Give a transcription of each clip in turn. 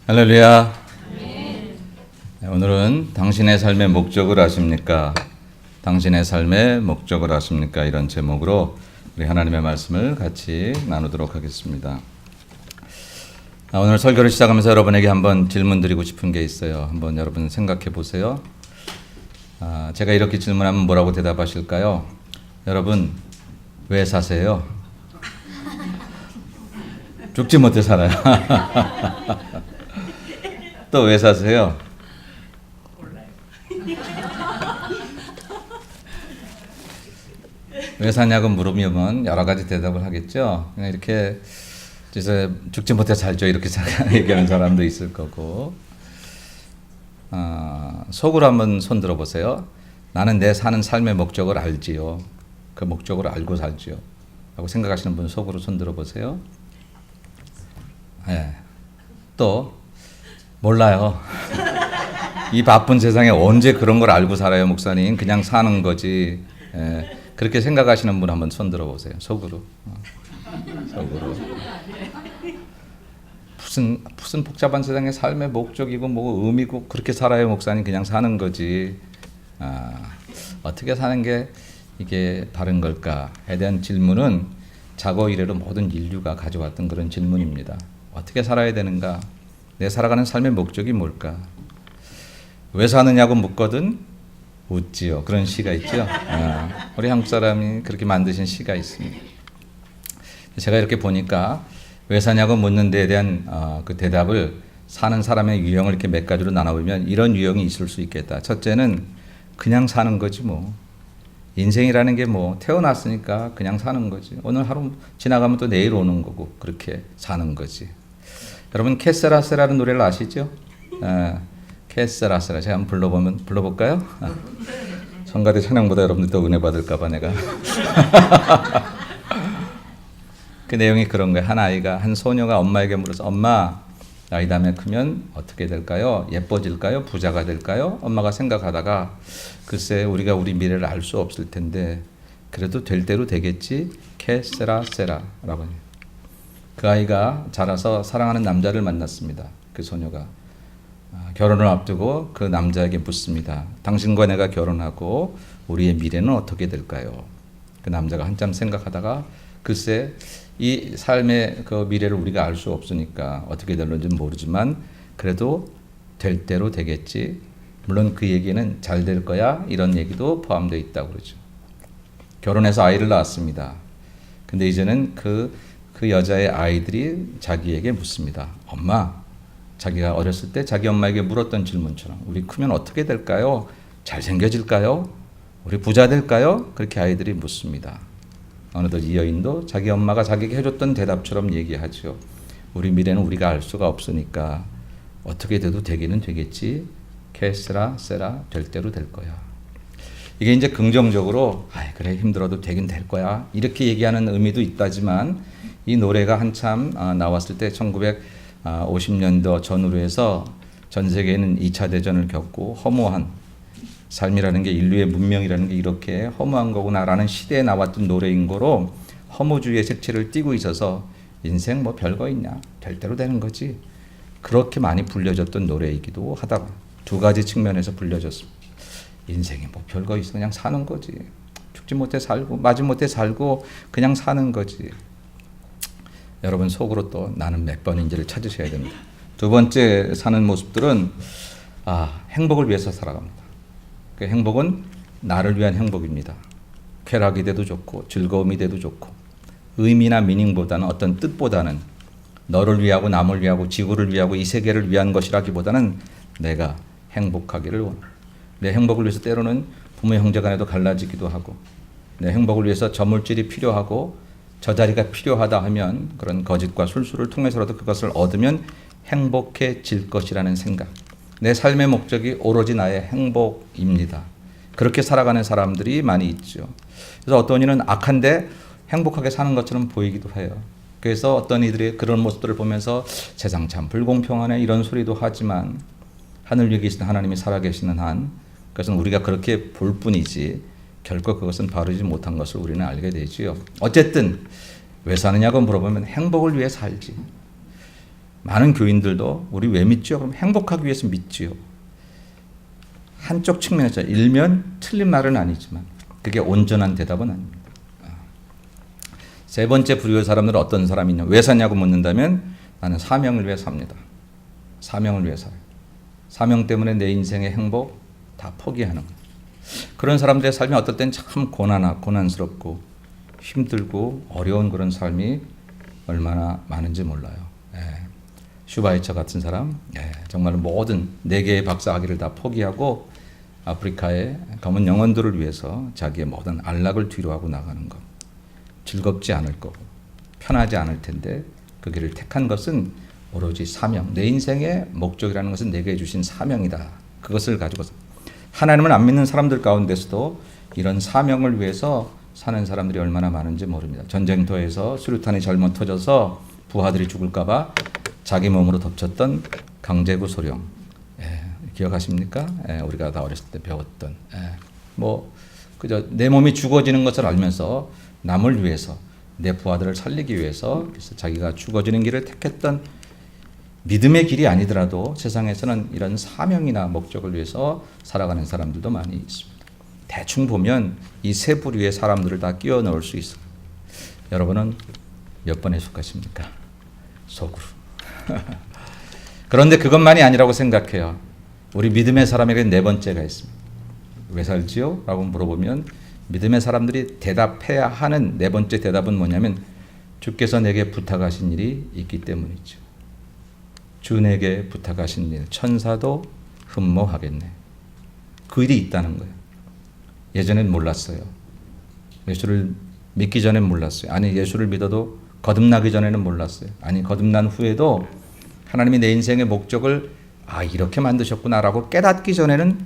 할렐루야. 네, 오늘은 당신의 삶의 목적을 아십니까? 당신의 삶의 목적을 아십니까? 이런 제목으로 우리 하나님의 말씀을 같이 나누도록 하겠습니다. 오늘 설교를 시작하면서 여러분에게 한번 질문 드리고 싶은 게 있어요. 한번 여러분 생각해 보세요. 제가 이렇게 질문하면 뭐라고 대답하실까요? 여러분 왜 사세요? 죽지 못해 살아요. 또 왜 사세요? 왜 사냐고 물으면 여러 가지 대답을 하겠죠. 그냥 이렇게 이제 죽지 못해 살죠 이렇게 얘기하는 사람도 있을 거고. 속으로 한번 손 들어보세요. 나는 내 사는 삶의 목적을 알지요. 그 목적을 알고 살지요. 라고 생각하시는 분 속으로 손 들어보세요. 네. 또 몰라요. 이 바쁜 세상에 언제 그런 걸 알고 살아요, 목사님? 그냥 사는 거지. 예, 그렇게 생각하시는 분 한번 손 들어보세요. 속으로. 속으로. 무슨 복잡한 세상에 삶의 목적이고 뭐 의미고 그렇게 살아요, 목사님? 그냥 사는 거지. 어떻게 사는 게 이게 바른 걸까에 대한 질문은 자고 이래로 모든 인류가 가져왔던 그런 질문입니다. 어떻게 살아야 되는가? 내 살아가는 삶의 목적이 뭘까? 왜 사느냐고 묻거든 웃지요. 그런 시가 있죠. 우리 한국 사람이 그렇게 만드신 시가 있습니다. 제가 이렇게 보니까 왜 사냐고 묻는 데에 대한 그 대답을 사는 사람의 유형을 이렇게 몇 가지로 나눠보면 이런 유형이 있을 수 있겠다. 첫째는 그냥 사는 거지 뭐. 인생이라는 게 뭐 태어났으니까 그냥 사는 거지. 오늘 하루 지나가면 또 내일 오는 거고 그렇게 사는 거지. 여러분 케세라세라는 노래를 아시죠? 케세라세라 제가 한번 불러볼까요? 성가대 찬양보다 여러분들 더 은혜 받을까봐 내가 그 내용이 그런 거예요. 한 소녀가 엄마에게 물어서 엄마 나이 다음에 크면 어떻게 될까요? 예뻐질까요? 부자가 될까요? 엄마가 생각하다가 글쎄 우리가 우리 미래를 알 수 없을 텐데 그래도 될 대로 되겠지? 케세라세라라고 해요. 그 아이가 자라서 사랑하는 남자를 만났습니다. 그 소녀가 결혼을 앞두고 그 남자에게 묻습니다. 당신과 내가 결혼하고 우리의 미래는 어떻게 될까요? 그 남자가 한참 생각하다가 글쎄 이 삶의 그 미래를 우리가 알 수 없으니까 어떻게 될는지는 모르지만 그래도 될 대로 되겠지. 물론 그 얘기는 잘 될 거야 이런 얘기도 포함되어 있다고 그러죠. 결혼해서 아이를 낳았습니다. 근데 이제는 그 여자의 아이들이 자기에게 묻습니다. 엄마, 자기가 어렸을 때 자기 엄마에게 물었던 질문처럼 우리 크면 어떻게 될까요? 잘생겨질까요? 우리 부자 될까요? 그렇게 아이들이 묻습니다. 어느덧 이 여인도 자기 엄마가 자기에게 해줬던 대답처럼 얘기하죠. 우리 미래는 우리가 알 수가 없으니까 어떻게 돼도 되기는 되겠지. 케세라 세라 될 대로 될 거야. 이게 이제 긍정적으로 그래 힘들어도 되긴 될 거야 이렇게 얘기하는 의미도 있다지만 이 노래가 한참 나왔을 때 1950년도 전후로 해서 전 세계는 2차 대전을 겪고 허무한 삶이라는 게 인류의 문명이라는 게 이렇게 허무한 거구나라는 시대에 나왔던 노래인 거로 허무주의의 색채를 띠고 있어서 인생 뭐 별거 있냐 될 대로 되는 거지 그렇게 많이 불려졌던 노래이기도 하다고 두 가지 측면에서 불려졌습니다. 인생이 뭐 별거 있어 그냥 사는 거지 죽지 못해 살고 마지못해 살고 그냥 사는 거지. 여러분 속으로 또 나는 몇 번인지를 찾으셔야 됩니다. 두 번째 사는 모습들은 행복을 위해서 살아갑니다. 그 행복은 나를 위한 행복입니다. 쾌락이 돼도 좋고 즐거움이 돼도 좋고 의미나 미닝보다는 어떤 뜻보다는 너를 위하고 남을 위하고 지구를 위하고 이 세계를 위한 것이라기보다는 내가 행복하기를 원합니다. 내 행복을 위해서 때로는 부모 형제 간에도 갈라지기도 하고 내 행복을 위해서 저 물질이 필요하고 저 자리가 필요하다 하면 그런 거짓과 술수를 통해서라도 그것을 얻으면 행복해질 것이라는 생각. 내 삶의 목적이 오로지 나의 행복입니다. 그렇게 살아가는 사람들이 많이 있죠. 그래서 어떤 이는 악한데 행복하게 사는 것처럼 보이기도 해요. 그래서 어떤 이들이 그런 모습들을 보면서 세상 참 불공평하네 이런 소리도 하지만 하늘 위에 계신 하나님이 살아계시는 한 그것은 우리가 그렇게 볼 뿐이지 결코 그것은 바르지 못한 것을 우리는 알게 되지요. 어쨌든 왜 사느냐고 물어보면 행복을 위해 살지. 많은 교인들도 우리 왜 믿죠? 그럼 행복하기 위해서 믿지요. 한쪽 측면에서 일면 틀린 말은 아니지만 그게 온전한 대답은 아닙니다. 세 번째 부류의 사람들은 어떤 사람이냐? 왜 사냐고 묻는다면 나는 사명을 위해 삽니다. 사명을 위해 살아요. 사명 때문에 내 인생의 행복 다 포기하는 거예요. 그런 사람들의 삶이 어떨 땐 참 고난스럽고 힘들고 어려운 그런 삶이 얼마나 많은지 몰라요. 슈바이처 같은 사람, 정말 모든 4개의 박사학위를 다 포기하고 아프리카의 검은 영혼들을 위해서 자기의 모든 안락을 뒤로하고 나가는 것. 즐겁지 않을 거고 편하지 않을 텐데 그 길을 택한 것은 오로지 사명, 내 인생의 목적이라는 것은 내게 주신 사명이다. 그것을 가지고서 하나님을 안 믿는 사람들 가운데서도 이런 사명을 위해서 사는 사람들이 얼마나 많은지 모릅니다. 전쟁터에서 수류탄이 잘못 터져서 부하들이 죽을까 봐 자기 몸으로 덮쳤던 강제구 소령. 기억하십니까? 우리가 다 어렸을 때 배웠던. 그저 내 몸이 죽어지는 것을 알면서 남을 위해서 내 부하들을 살리기 위해서 그래서 자기가 죽어지는 길을 택했던 믿음의 길이 아니더라도 세상에서는 이런 사명이나 목적을 위해서 살아가는 사람들도 많이 있습니다. 대충 보면 이 세 부류의 사람들을 다 끼워 넣을 수 있어요. 여러분은 몇 번에 속하십니까? 속으로. 그런데 그것만이 아니라고 생각해요. 우리 믿음의 사람에게 네 번째가 있습니다. 왜 살지요? 라고 물어보면 믿음의 사람들이 대답해야 하는 네 번째 대답은 뭐냐면 주께서 내게 부탁하신 일이 있기 때문이죠. 주 내게 부탁하신 일, 천사도 흠모하겠네. 그 일이 있다는 거예요. 예전엔 몰랐어요. 예수를 믿기 전엔 몰랐어요. 아니 예수를 믿어도 거듭나기 전에는 몰랐어요. 아니 거듭난 후에도 하나님이 내 인생의 목적을 이렇게 만드셨구나라고 깨닫기 전에는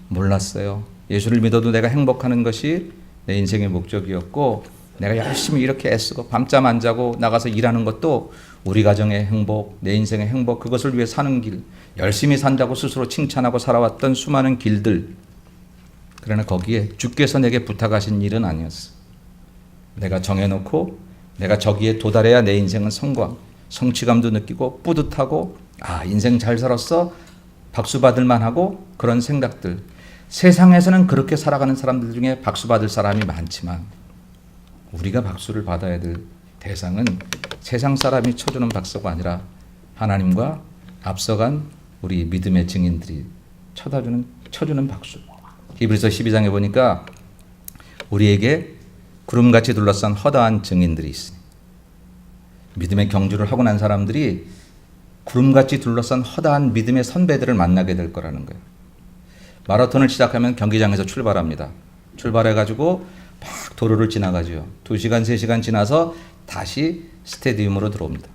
몰랐어요. 예수를 믿어도 내가 행복하는 것이 내 인생의 목적이었고 내가 열심히 이렇게 애쓰고 밤잠 안 자고 나가서 일하는 것도 우리 가정의 행복, 내 인생의 행복, 그것을 위해 사는 길, 열심히 산다고 스스로 칭찬하고 살아왔던 수많은 길들. 그러나 거기에 주께서 내게 부탁하신 일은 아니었어. 내가 정해놓고 내가 저기에 도달해야 내 인생은 성공, 성취감도 느끼고 뿌듯하고 인생 잘 살았어, 박수 받을 만하고 그런 생각들. 세상에서는 그렇게 살아가는 사람들 중에 박수 받을 사람이 많지만 우리가 박수를 받아야 될 대상은 세상 사람이 쳐주는 박수가 아니라 하나님과 앞서간 우리 믿음의 증인들이 쳐주는 박수. 히브리서 12장에 보니까 우리에게 구름같이 둘러싼 허다한 증인들이 있으니 믿음의 경주를 하고 난 사람들이 구름같이 둘러싼 허다한 믿음의 선배들을 만나게 될 거라는 거예요. 마라톤을 시작하면 경기장에서 출발합니다. 출발해가지고 막 도로를 지나가죠. 2시간, 3시간 지나서 다시 스테디움으로 들어옵니다.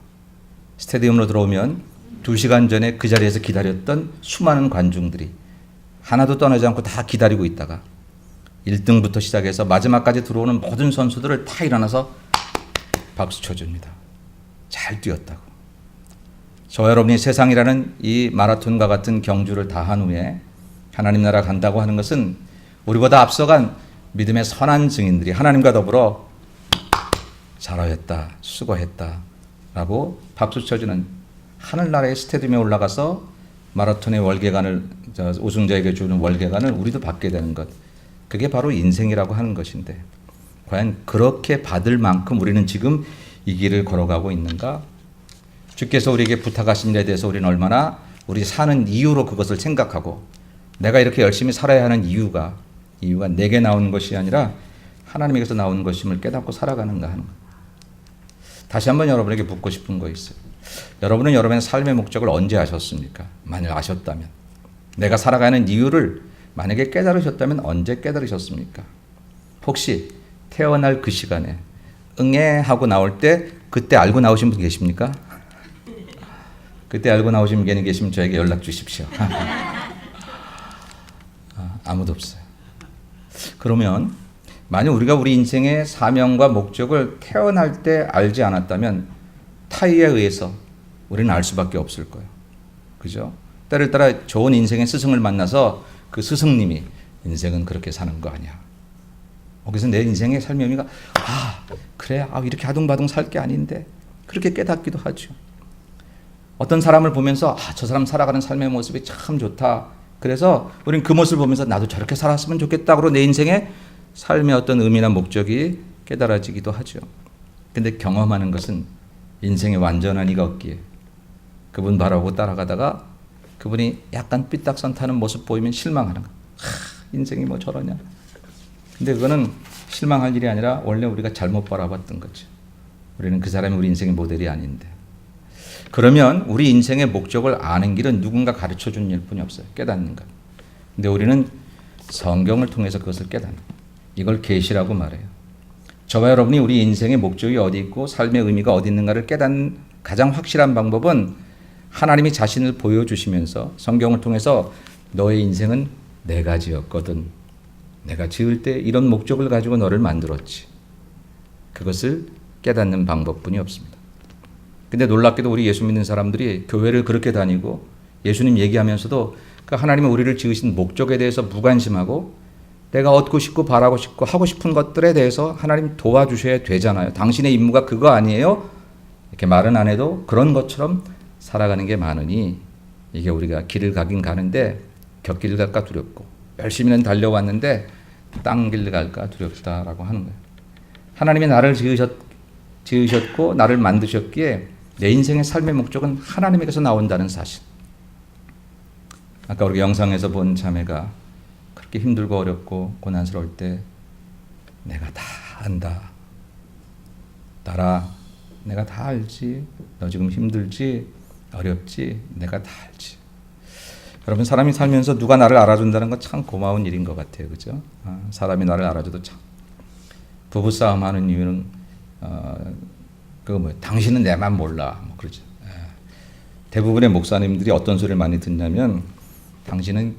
스테디움으로 들어오면 2시간 전에 그 자리에서 기다렸던 수많은 관중들이 하나도 떠나지 않고 다 기다리고 있다가 1등부터 시작해서 마지막까지 들어오는 모든 선수들을 다 일어나서 박수 쳐줍니다. 잘 뛰었다고. 저와 여러분이 세상이라는 이 마라톤과 같은 경주를 다 한 후에 하나님 나라 간다고 하는 것은 우리보다 앞서간 믿음의 선한 증인들이 하나님과 더불어 잘하였다, 수고했다 라고 박수 쳐주는 하늘나라의 스테디움에 올라가서 마라톤의 월계관을 우승자에게 주는 월계관을 우리도 받게 되는 것. 그게 바로 인생이라고 하는 것인데 과연 그렇게 받을 만큼 우리는 지금 이 길을 걸어가고 있는가? 주께서 우리에게 부탁하신 일에 대해서 우리는 얼마나 우리 사는 이유로 그것을 생각하고 내가 이렇게 열심히 살아야 하는 이유가 내게 나오는 것이 아니라 하나님에게서 나오는 것임을 깨닫고 살아가는가 하는 것. 다시 한번 여러분에게 묻고 싶은 거 있어요. 여러분은 여러분의 삶의 목적을 언제 아셨습니까? 만약 아셨다면 내가 살아가는 이유를 만약에 깨달으셨다면 언제 깨달으셨습니까? 혹시 태어날 그 시간에 응애 하고 나올 때 그때 알고 나오신 분 계십니까? 그때 알고 나오신 분이 계시면 저에게 연락 주십시오. 아무도 없어요. 그러면 만약 우리가 우리 인생의 사명과 목적을 태어날 때 알지 않았다면 타의에 의해서 우리는 알 수밖에 없을 거예요. 그죠? 때를 따라 좋은 인생의 스승을 만나서 그 스승님이 인생은 그렇게 사는 거 아니야. 그래서 내 인생의 삶의 의미가 그래 이렇게 아둥바둥 살 게 아닌데 그렇게 깨닫기도 하죠. 어떤 사람을 보면서 저 사람 살아가는 삶의 모습이 참 좋다. 그래서 우리는 그 모습을 보면서 나도 저렇게 살았으면 좋겠다. 그러고 내 인생의 삶의 어떤 의미나 목적이 깨달아지기도 하죠. 근데 경험하는 것은 인생의 완전한 이가 없기에 그분 바라보고 따라가다가 그분이 약간 삐딱선 타는 모습 보이면 실망하는 거야. 인생이 뭐 저러냐. 근데 그거는 실망할 일이 아니라 원래 우리가 잘못 바라봤던 거죠. 우리는 그 사람이 우리 인생의 모델이 아닌데. 그러면 우리 인생의 목적을 아는 길은 누군가 가르쳐 준 일뿐이 없어요. 깨닫는 것. 근데 우리는 성경을 통해서 그것을 깨닫는 거예요. 이걸 계시라고 말해요. 저와 여러분이 우리 인생의 목적이 어디 있고 삶의 의미가 어디 있는가를 깨닫는 가장 확실한 방법은 하나님이 자신을 보여주시면서 성경을 통해서 너의 인생은 내가 지었거든. 내가 지을 때 이런 목적을 가지고 너를 만들었지. 그것을 깨닫는 방법뿐이 없습니다. 근데 놀랍게도 우리 예수 믿는 사람들이 교회를 그렇게 다니고 예수님 얘기하면서도 그 하나님이 우리를 지으신 목적에 대해서 무관심하고 내가 얻고 싶고 바라고 싶고 하고 싶은 것들에 대해서 하나님 도와주셔야 되잖아요. 당신의 임무가 그거 아니에요? 이렇게 말은 안 해도 그런 것처럼 살아가는 게 많으니 이게 우리가 길을 가긴 가는데 곁길을 갈까 두렵고 열심히는 달려왔는데 딴 길을 갈까 두렵다라고 하는 거예요. 하나님이 나를 지으셨고 나를 만드셨기에 내 인생의 삶의 목적은 하나님에게서 나온다는 사실. 아까 우리 영상에서 본 자매가 그렇게 힘들고 어렵고 고난스러울 때 내가 다 안다. 나라 내가 다 알지. 너 지금 힘들지 어렵지 내가 다 알지. 여러분 사람이 살면서 누가 나를 알아준다는 건 참 고마운 일인 것 같아요. 그죠? 사람이 나를 알아줘도 참. 부부싸움 하는 이유는 그거 뭐예요? 당신은 내만 몰라. 뭐 그러죠. 대부분의 목사님들이 어떤 소리를 많이 듣냐면 당신은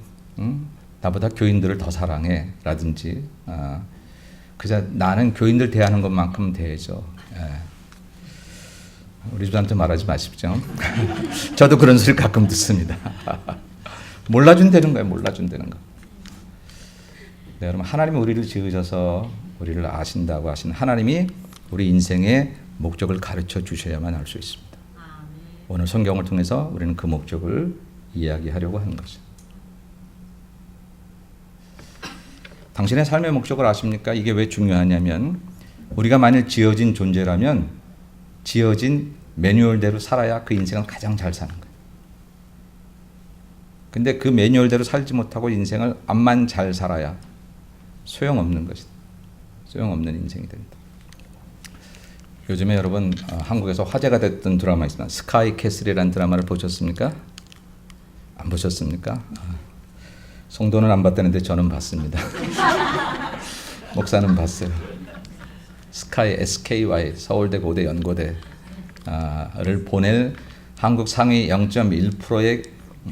나보다 교인들을 더 사랑해 라든지 그저 나는 교인들 대하는 것만큼 대해줘. 우리 집한테 말하지 마십시오. 저도 그런 소리 가끔 듣습니다. 몰라준다는 거예요. 몰라준다는 거. 네, 여러분 하나님이 우리를 지으셔서 우리를 아신다고 하신 하나님이 우리 인생의 목적을 가르쳐 주셔야만 알 수 있습니다. 오늘 성경을 통해서 우리는 그 목적을 이야기하려고 하는 거죠. 당신의 삶의 목적을 아십니까? 이게 왜 중요하냐면 우리가 만일 지어진 존재라면 지어진 매뉴얼대로 살아야 그 인생을 가장 잘 사는 거예요. 근데 그 매뉴얼대로 살지 못하고 인생을 암만 잘 살아야 소용없는 것이다. 소용없는 인생이 됩니다. 요즘에 여러분 한국에서 화제가 됐던 드라마 있습니다. 스카이 캐슬이라는 드라마를 보셨습니까? 안 보셨습니까? 성도는 안 봤다는데 저는 봤습니다. 목사는 봤어요. 스카이 SKY 서울대 고대 연고대를 보낼 한국 상위 0.1%의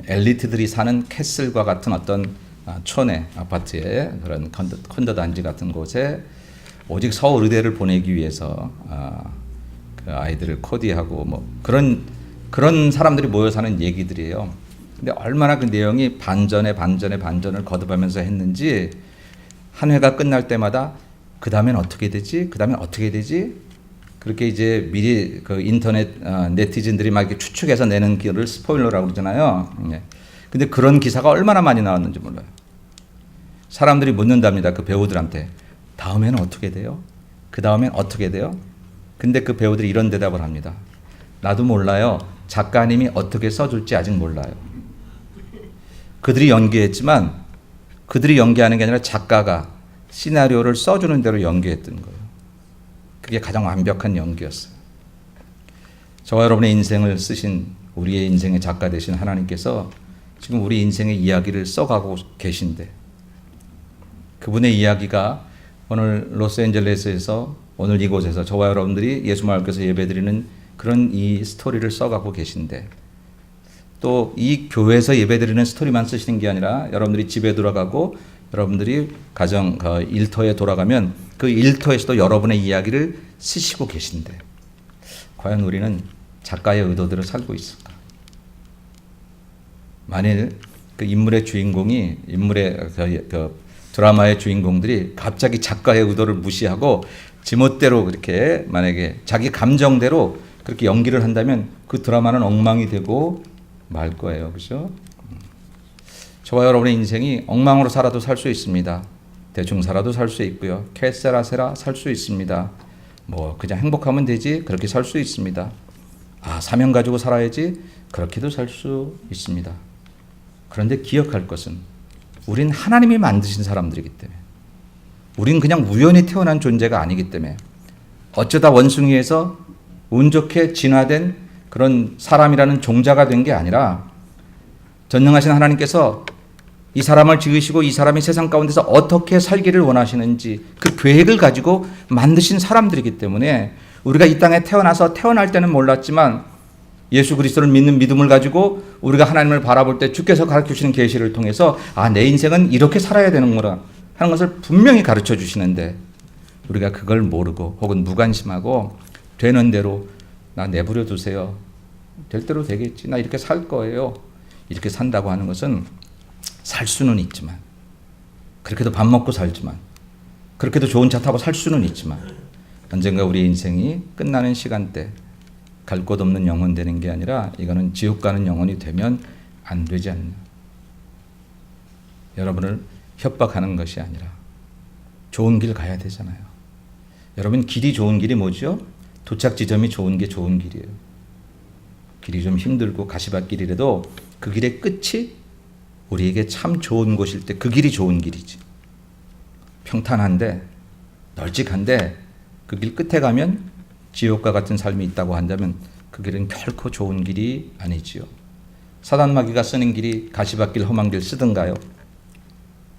엘리트들이 사는 캐슬과 같은 어떤 촌의 아파트의 그런 컨도 단지 같은 곳에 오직 서울 의대를 보내기 위해서 그 아이들을 코디하고 뭐 그런 사람들이 모여 사는 얘기들이에요. 근데 얼마나 그 내용이 반전을 거듭하면서 했는지 한 회가 끝날 때마다 그 다음엔 어떻게 되지? 그 다음엔 어떻게 되지? 그렇게 이제 미리 그 인터넷 네티즌들이 막 이렇게 추측해서 내는 기를 스포일러라고 그러잖아요. 근데 그런 기사가 얼마나 많이 나왔는지 몰라요. 사람들이 묻는답니다. 그 배우들한테. 다음에는 어떻게 돼요? 그 다음엔 어떻게 돼요? 근데 그 배우들이 이런 대답을 합니다. 나도 몰라요. 작가님이 어떻게 써줄지 아직 몰라요. 그들이 연기했지만 그들이 연기하는 게 아니라 작가가 시나리오를 써주는 대로 연기했던 거예요. 그게 가장 완벽한 연기였어요. 저와 여러분의 인생을 쓰신 우리의 인생의 작가 되신 하나님께서 지금 우리 인생의 이야기를 써가고 계신데 그분의 이야기가 오늘 로스앤젤레스에서 오늘 이곳에서 저와 여러분들이 예수마을교회에서 예배드리는 그런 이 스토리를 써가고 계신데 또 이 교회에서 예배드리는 스토리만 쓰시는 게 아니라 여러분들이 집에 돌아가고 여러분들이 가정 일터에 돌아가면 그 일터에서도 여러분의 이야기를 쓰시고 계신데 과연 우리는 작가의 의도대로 살고 있을까? 만일 그 인물의 주인공이 그 드라마의 주인공들이 갑자기 작가의 의도를 무시하고 지멋대로 그렇게 만약에 자기 감정대로 그렇게 연기를 한다면 그 드라마는 엉망이 되고 말 거예요. 그렇죠? 저와 여러분의 인생이 엉망으로 살아도 살 수 있습니다. 대충 살아도 살 수 있고요. 캐세라세라 살 수 있습니다. 뭐 그냥 행복하면 되지 그렇게 살 수 있습니다. 아, 사명 가지고 살아야지 그렇게도 살 수 있습니다. 그런데 기억할 것은 우린 하나님이 만드신 사람들이기 때문에, 우린 그냥 우연히 태어난 존재가 아니기 때문에, 어쩌다 원숭이에서 운 좋게 진화된 그런 사람이라는 종자가 된 게 아니라 전능하신 하나님께서 이 사람을 지으시고 이 사람이 세상 가운데서 어떻게 살기를 원하시는지 그 계획을 가지고 만드신 사람들이기 때문에, 우리가 이 땅에 태어나서 태어날 때는 몰랐지만 예수 그리스도를 믿는 믿음을 가지고 우리가 하나님을 바라볼 때 주께서 가르쳐주시는 계시를 통해서 아, 내 인생은 이렇게 살아야 되는구나 하는 것을 분명히 가르쳐 주시는데, 우리가 그걸 모르고 혹은 무관심하고 되는 대로 나 내버려 두세요, 될 대로 되겠지, 나 이렇게 살 거예요, 이렇게 산다고 하는 것은 살 수는 있지만, 그렇게도 밥 먹고 살지만, 그렇게도 좋은 차 타고 살 수는 있지만, 언젠가 우리 인생이 끝나는 시간대 갈 곳 없는 영혼 되는 게 아니라 이거는 지옥 가는 영혼이 되면 안 되지 않나. 여러분을 협박하는 것이 아니라 좋은 길 가야 되잖아요. 여러분, 길이 좋은 길이 뭐죠? 도착 지점이 좋은 게 좋은 길이에요. 길이 좀 힘들고 가시밭길이라도 그 길의 끝이 우리에게 참 좋은 곳일 때 그 길이 좋은 길이지. 평탄한데 널찍한데 그 길 끝에 가면 지옥과 같은 삶이 있다고 한다면 그 길은 결코 좋은 길이 아니지요. 사단마귀가 쓰는 길이 가시밭길 험한 길 쓰던가요?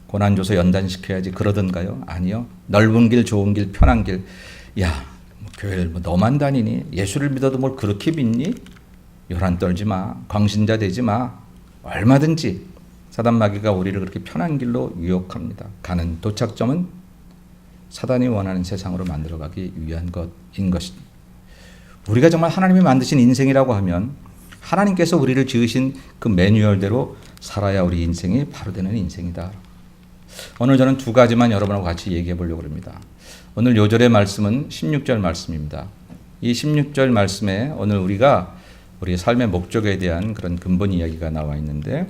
고난 줘서 연단시켜야지 그러던가요? 아니요. 넓은 길, 좋은 길, 편한 길. 야, 뭐 교회를 뭐 너만 다니니? 예수를 믿어도 뭘 그렇게 믿니? 요란 떨지 마. 광신자 되지 마. 얼마든지 사단마귀가 우리를 그렇게 편한 길로 유혹합니다. 가는 도착점은 사단이 원하는 세상으로 만들어가기 위한 것인 것입니다. 우리가 정말 하나님이 만드신 인생이라고 하면 하나님께서 우리를 지으신 그 매뉴얼대로 살아야 우리 인생이 바로 되는 인생이다. 오늘 저는 두 가지만 여러분하고 같이 얘기해 보려고 합니다. 오늘 요절의 말씀은 16절 말씀입니다. 이 16절 말씀에 오늘 우리가 우리의 삶의 목적에 대한 그런 근본 이야기가 나와 있는데,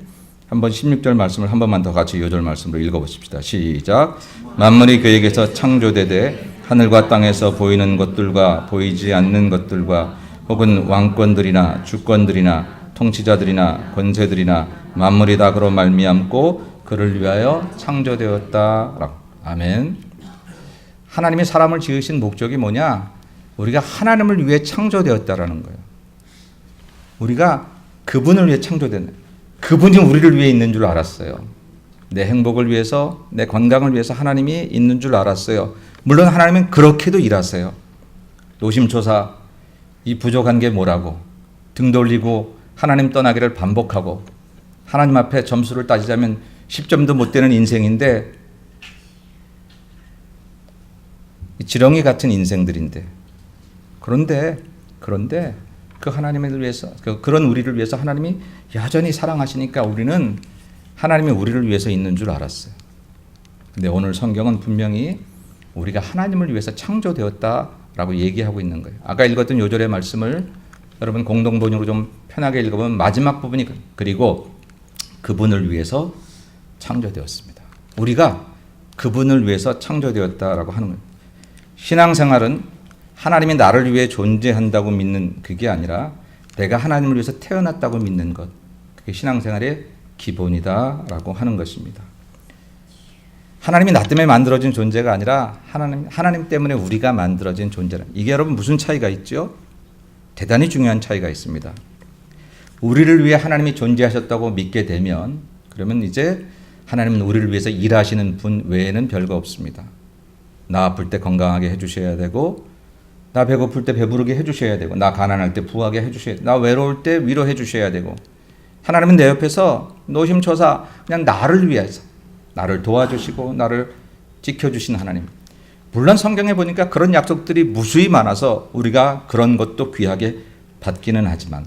한번 16절 말씀을 한 번만 더 같이 요절 말씀으로 읽어보십시다. 시작. 만물이 그에게서 창조되되 하늘과 땅에서 보이는 것들과 보이지 않는 것들과 혹은 왕권들이나 주권들이나 통치자들이나 권세들이나 만물이 다 그로 말미암고 그를 위하여 창조되었다. 아멘. 하나님이 사람을 지으신 목적이 뭐냐? 우리가 하나님을 위해 창조되었다라는 거예요. 우리가 그분을 위해 창조된, 그분이 우리를 위해 있는 줄 알았어요. 내 행복을 위해서, 내 건강을 위해서 하나님이 있는 줄 알았어요. 물론 하나님은 그렇게도 일하세요. 노심초사 이 부족한 게 뭐라고 등 돌리고 하나님 떠나기를 반복하고 하나님 앞에 점수를 따지자면 10점도 못 되는 인생인데, 지렁이 같은 인생들인데, 그런데 그 하나님을 위해서, 그런 우리를 위해서 하나님이 여전히 사랑하시니까 우리는 하나님이 우리를 위해서 있는 줄 알았어요. 근데 오늘 성경은 분명히 우리가 하나님을 위해서 창조되었다라고 얘기하고 있는 거예요. 아까 읽었던 요절의 말씀을 여러분 공동번역으로 좀 편하게 읽어보면 마지막 부분이 그리고 그분을 위해서 창조되었습니다. 우리가 그분을 위해서 창조되었다라고 하는 거예요. 신앙생활은 하나님이 나를 위해 존재한다고 믿는 그게 아니라 내가 하나님을 위해서 태어났다고 믿는 것, 그게 신앙생활의 기본이다라고 하는 것입니다. 하나님이 나 때문에 만들어진 존재가 아니라 하나님 때문에 우리가 만들어진 존재라. 이게 여러분 무슨 차이가 있죠? 대단히 중요한 차이가 있습니다. 우리를 위해 하나님이 존재하셨다고 믿게 되면, 그러면 이제 하나님은 우리를 위해서 일하시는 분 외에는 별거 없습니다. 나 아플 때 건강하게 해주셔야 되고, 나 배고플 때 배부르게 해주셔야 되고, 나 가난할 때 부하게 해주셔야 되고, 나 외로울 때 위로해 주셔야 되고, 하나님은 내 옆에서 노심초사 그냥 나를 위해서 나를 도와주시고 나를 지켜주신 하나님. 물론 성경에 보니까 그런 약속들이 무수히 많아서 우리가 그런 것도 귀하게 받기는 하지만,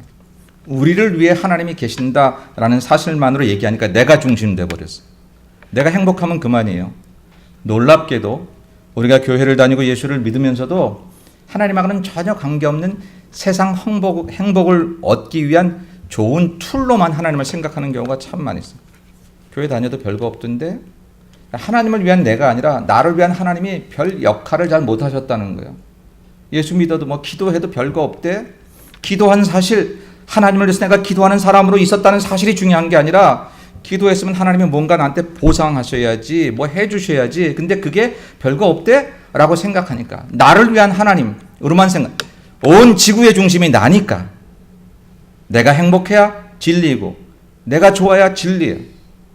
우리를 위해 하나님이 계신다라는 사실만으로 얘기하니까 내가 중심 돼버렸어요. 내가 행복하면 그만이에요. 놀랍게도 우리가 교회를 다니고 예수를 믿으면서도 하나님하고는 전혀 관계없는 세상 행복을 얻기 위한 좋은 툴로만 하나님을 생각하는 경우가 참 많이 있어요. 교회 다녀도 별거 없던데 하나님을 위한 내가 아니라 나를 위한 하나님이 별 역할을 잘 못하셨다는 거예요. 예수 믿어도 뭐 기도해도 별거 없대. 기도한 사실, 하나님을 위해서 내가 기도하는 사람으로 있었다는 사실이 중요한 게 아니라 기도했으면 하나님이 뭔가 나한테 보상하셔야지, 뭐 해주셔야지. 근데 그게 별거 없대? 라고 생각하니까 나를 위한 하나님으로만 생각. 온 지구의 중심이 나니까 내가 행복해야 진리이고 내가 좋아야 진리예요.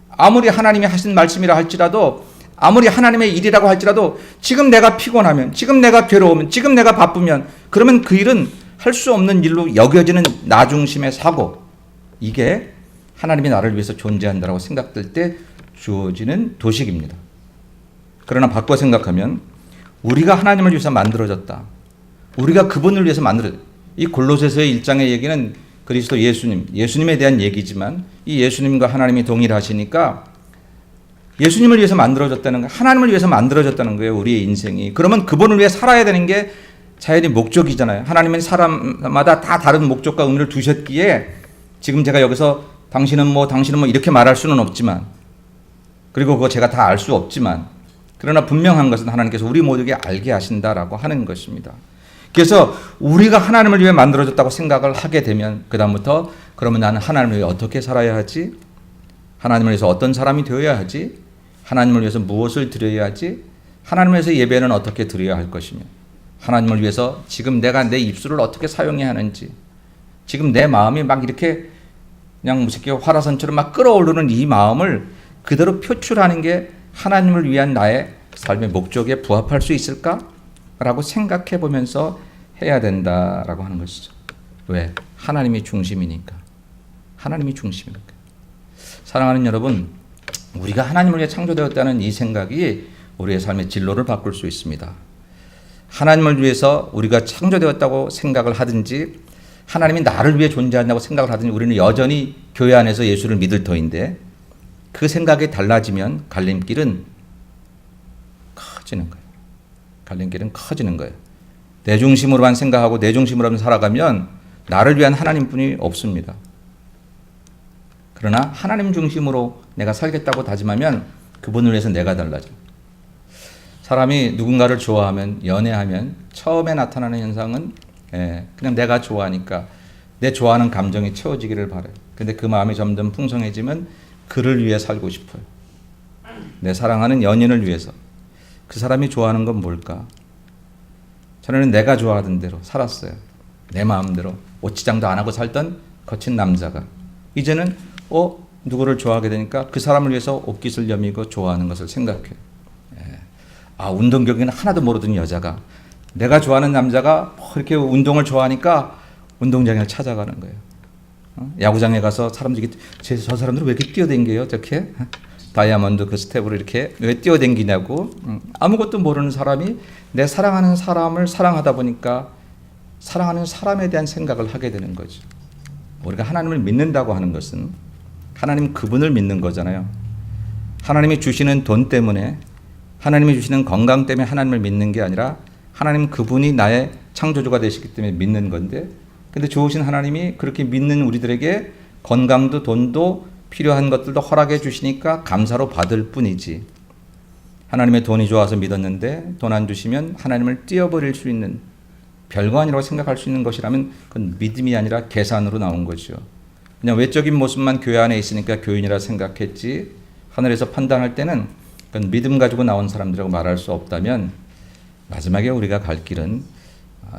아무리 하나님이 하신 말씀이라 할지라도, 아무리 하나님의 일이라고 할지라도 지금 내가 피곤하면, 지금 내가 괴로우면, 지금 내가 바쁘면 그러면 그 일은 할 수 없는 일로 여겨지는 나 중심의 사고, 이게 하나님이 나를 위해서 존재한다고 생각될 때 주어지는 도식입니다. 그러나 바꿔 생각하면 우리가 하나님을 위해서 만들어졌다. 우리가 그분을 위해서 만들어졌다. 이 골로새서의 1장의 얘기는 그리스도 예수님에 대한 얘기지만 이 예수님과 하나님이 동일하시니까 예수님을 위해서 만들어졌다는 거예요. 하나님을 위해서 만들어졌다는 거예요. 우리의 인생이. 그러면 그분을 위해 살아야 되는 게 자연히 목적이잖아요. 하나님은 사람마다 다 다른 목적과 의미를 두셨기에 지금 제가 여기서 당신은 뭐 이렇게 말할 수는 없지만, 그리고 그거 제가 다 알 수 없지만, 그러나 분명한 것은 하나님께서 우리 모두에게 알게 하신다라고 하는 것입니다. 그래서 우리가 하나님을 위해 만들어졌다고 생각을 하게 되면 그다음부터 그러면 나는 하나님을 위해 어떻게 살아야 하지? 하나님을 위해서 어떤 사람이 되어야 하지? 하나님을 위해서 무엇을 드려야 하지? 하나님을 위해서 예배는 어떻게 드려야 할 것이며, 하나님을 위해서 지금 내가 내 입술을 어떻게 사용해야 하는지, 지금 내 마음이 막 이렇게 그냥 무섭게 화라산처럼 막 끓어오르는 이 마음을 그대로 표출하는 게 하나님을 위한 나의 삶의 목적에 부합할 수 있을까? 라고 생각해 보면서 해야 된다라고 하는 것이죠. 왜? 하나님이 중심이니까. 하나님이 중심이니까. 사랑하는 여러분, 우리가 하나님을 위해 창조되었다는 이 생각이 우리의 삶의 진로를 바꿀 수 있습니다. 하나님을 위해서 우리가 창조되었다고 생각을 하든지 하나님이 나를 위해 존재한다고 생각을 하든지 우리는 여전히 교회 안에서 예수를 믿을 터인데 그 생각이 달라지면 갈림길은 커지는 거예요. 갈림길은 커지는 거예요. 내 중심으로만 생각하고 내 중심으로만 살아가면 나를 위한 하나님뿐이 없습니다. 그러나 하나님 중심으로 내가 살겠다고 다짐하면 그분을 위해서 내가 달라져. 사람이 누군가를 좋아하면, 연애하면 처음에 나타나는 현상은 그냥 내가 좋아하니까 내 좋아하는 감정이 채워지기를 바라요. 근데 그 마음이 점점 풍성해지면 그를 위해 살고 싶어요. 내 사랑하는 연인을 위해서. 그 사람이 좋아하는 건 뭘까? 전에는 내가 좋아하던 대로 살았어요. 내 마음대로. 옷지장도 안 하고 살던 거친 남자가 이제는 누구를 좋아하게 되니까 그 사람을 위해서 옷깃을 여미고 좋아하는 것을 생각해요. 운동 경기는 하나도 모르던 여자가, 내가 좋아하는 남자가 이렇게 운동을 좋아하니까 운동장을 찾아가는 거예요. 야구장에 가서 사람들이 저 사람들은 왜 이렇게 뛰어댕겨요? 저렇게 다이아몬드 그 스텝으로 이렇게 왜 뛰어댕기냐고. 아무것도 모르는 사람이 내 사랑하는 사람을 사랑하다 보니까 사랑하는 사람에 대한 생각을 하게 되는 거죠. 우리가 하나님을 믿는다고 하는 것은 하나님 그분을 믿는 거잖아요. 하나님이 주시는 돈 때문에, 하나님이 주시는 건강 때문에 하나님을 믿는 게 아니라 하나님 그분이 나의 창조주가 되시기 때문에 믿는 건데, 근데 좋으신 하나님이 그렇게 믿는 우리들에게 건강도 돈도 필요한 것들도 허락해 주시니까 감사로 받을 뿐이지, 하나님의 돈이 좋아서 믿었는데 돈 안 주시면 하나님을 띄어버릴 수 있는, 별거 아니라고 생각할 수 있는 것이라면 그건 믿음이 아니라 계산으로 나온 거죠. 그냥 외적인 모습만 교회 안에 있으니까 교인이라 생각했지, 하늘에서 판단할 때는 그건 믿음 가지고 나온 사람들이라고 말할 수 없다면 마지막에 우리가 갈 길은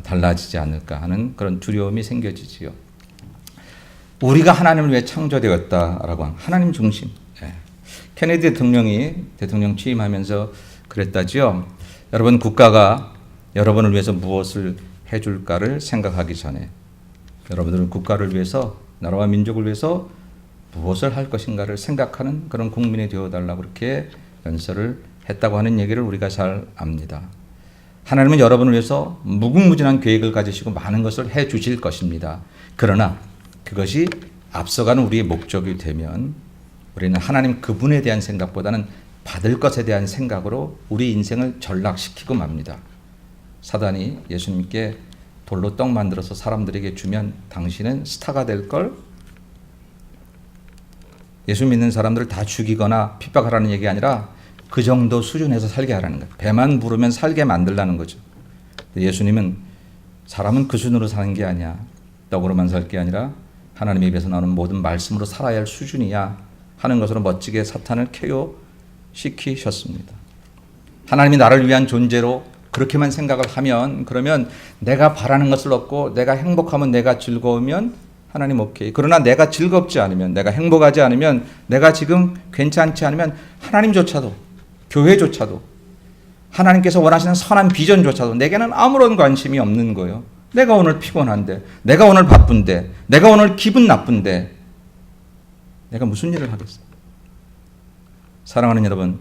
달라지지 않을까 하는 그런 두려움이 생겨지지요. 우리가 하나님을 위해 창조되었다라고 하는 하나님 중심. 케네디 대통령이 대통령 취임하면서 그랬다지요. 여러분, 국가가 여러분을 위해서 무엇을 해줄까를 생각하기 전에 여러분들은 국가를 위해서, 나라와 민족을 위해서 무엇을 할 것인가를 생각하는 그런 국민이 되어달라고 그렇게 연설을 했다고 하는 얘기를 우리가 잘 압니다. 하나님은 여러분을 위해서 무궁무진한 계획을 가지시고 많은 것을 해 주실 것입니다. 그러나 그것이 앞서가는 우리의 목적이 되면 우리는 하나님 그분에 대한 생각보다는 받을 것에 대한 생각으로 우리 인생을 전락시키고 맙니다. 사단이 예수님께 돌로 떡 만들어서 사람들에게 주면 당신은 스타가 될 걸? 예수 믿는 사람들을 다 죽이거나 핍박하라는 얘기 아니라 그 정도 수준에서 살게 하라는 거예요. 배만 부르면 살게 만들라는 거죠. 예수님은 사람은 그 수준으로 사는 게 아니야. 떡으로만 살 게 아니라 하나님의 입에서 나오는 모든 말씀으로 살아야 할 수준이야 하는 것으로 멋지게 사탄을 KO 시키셨습니다. 하나님이 나를 위한 존재로 그렇게만 생각을 하면, 그러면 내가 바라는 것을 얻고 내가 행복하면, 내가 즐거우면 하나님 오케이. 그러나 내가 즐겁지 않으면, 내가 행복하지 않으면, 내가 지금 괜찮지 않으면 하나님조차도, 교회조차도, 하나님께서 원하시는 선한 비전조차도 내게는 아무런 관심이 없는 거예요. 내가 오늘 피곤한데, 내가 오늘 바쁜데, 내가 오늘 기분 나쁜데 내가 무슨 일을 하겠어요? 사랑하는 여러분,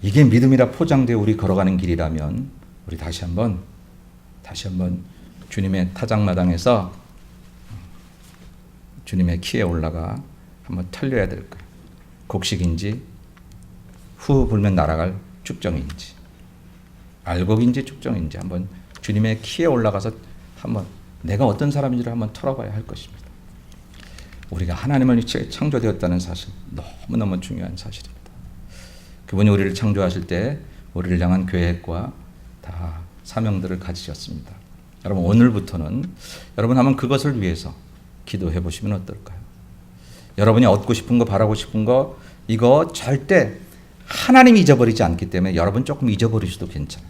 이게 믿음이라 포장되어 우리 걸어가는 길이라면 우리 다시 한번 주님의 타작마당에서 주님의 키에 올라가 한번 털려야 될 거예요. 곡식인지 후 불면 날아갈 쭉정인지, 알곡인지 쭉정인지 한번 주님의 키에 올라가서 한번 내가 어떤 사람인지를 한번 털어봐야 할 것입니다. 우리가 하나님을 위해 창조되었다는 사실, 너무너무 중요한 사실입니다. 그분이 우리를 창조하실 때 우리를 향한 계획과 다 사명들을 가지셨습니다. 여러분, 오늘부터는 여러분 한번 그것을 위해서 기도해 보시면 어떨까요? 여러분이 얻고 싶은 거, 바라고 싶은 거, 이거 절대 하나님이 잊어버리지 않기 때문에 여러분 조금 잊어버리셔도 괜찮아요.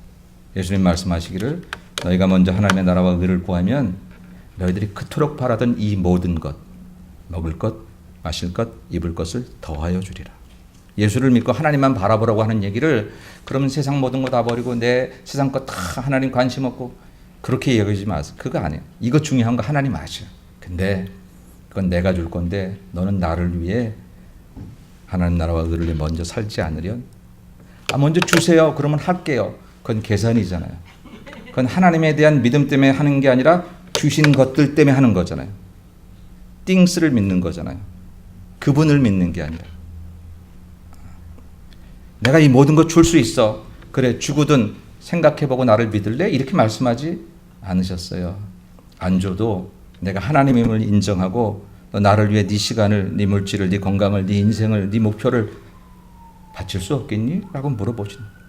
예수님 말씀하시기를 너희가 먼저 하나님의 나라와 의를 구하면 너희들이 그토록 바라던 이 모든 것, 먹을 것, 마실 것, 입을 것을 더하여 주리라. 예수를 믿고 하나님만 바라보라고 하는 얘기를, 그러면 세상 모든 거 다 버리고 내 세상 거 다 하나님 관심 없고 그렇게 얘기하지 마세요. 그거 아니에요. 이거 중요한 거 하나님 아셔요. 근데 그건 내가 줄 건데 너는 나를 위해 하나님 나라와 의를 위해 먼저 살지 않으련? 먼저 주세요. 그러면 할게요. 그건 계산이잖아요. 그건 하나님에 대한 믿음 때문에 하는 게 아니라 주신 것들 때문에 하는 거잖아요. 띵스를 믿는 거잖아요. 그분을 믿는 게 아니라. 내가 이 모든 거 줄 수 있어. 그래, 주거든 생각해보고 나를 믿을래? 이렇게 말씀하지 않으셨어요. 안 줘도 내가 하나님임을 인정하고 너 나를 위해 네 시간을, 네 물질을, 네 건강을, 네 인생을, 네 목표를 바칠 수 없겠니? 라고 물어보시는 거예요.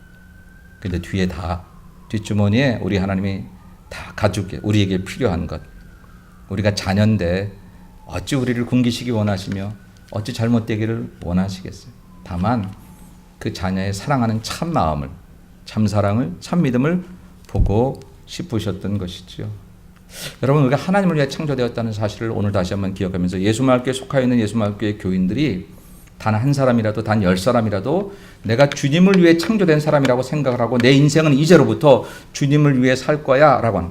근데 뒤에 다, 뒷주머니에 우리 하나님이 다 가지고 우리에게 필요한 것. 우리가 자녀인데 어찌 우리를 굶기시기 원하시며 어찌 잘못되기를 원하시겠어요. 다만 그 자녀의 사랑하는 참 마음을, 참 사랑을, 참 믿음을 보고 싶으셨던 것이죠. 여러분, 우리가 하나님을 위해 창조되었다는 사실을 오늘 다시 한번 기억하면서 예수마을교회에 속하여 있는 예수마을교회 교인들이 단 한 사람이라도, 단 10사람이라도 내가 주님을 위해 창조된 사람이라고 생각을 하고 내 인생은 이제로부터 주님을 위해 살 거야 라고 하는,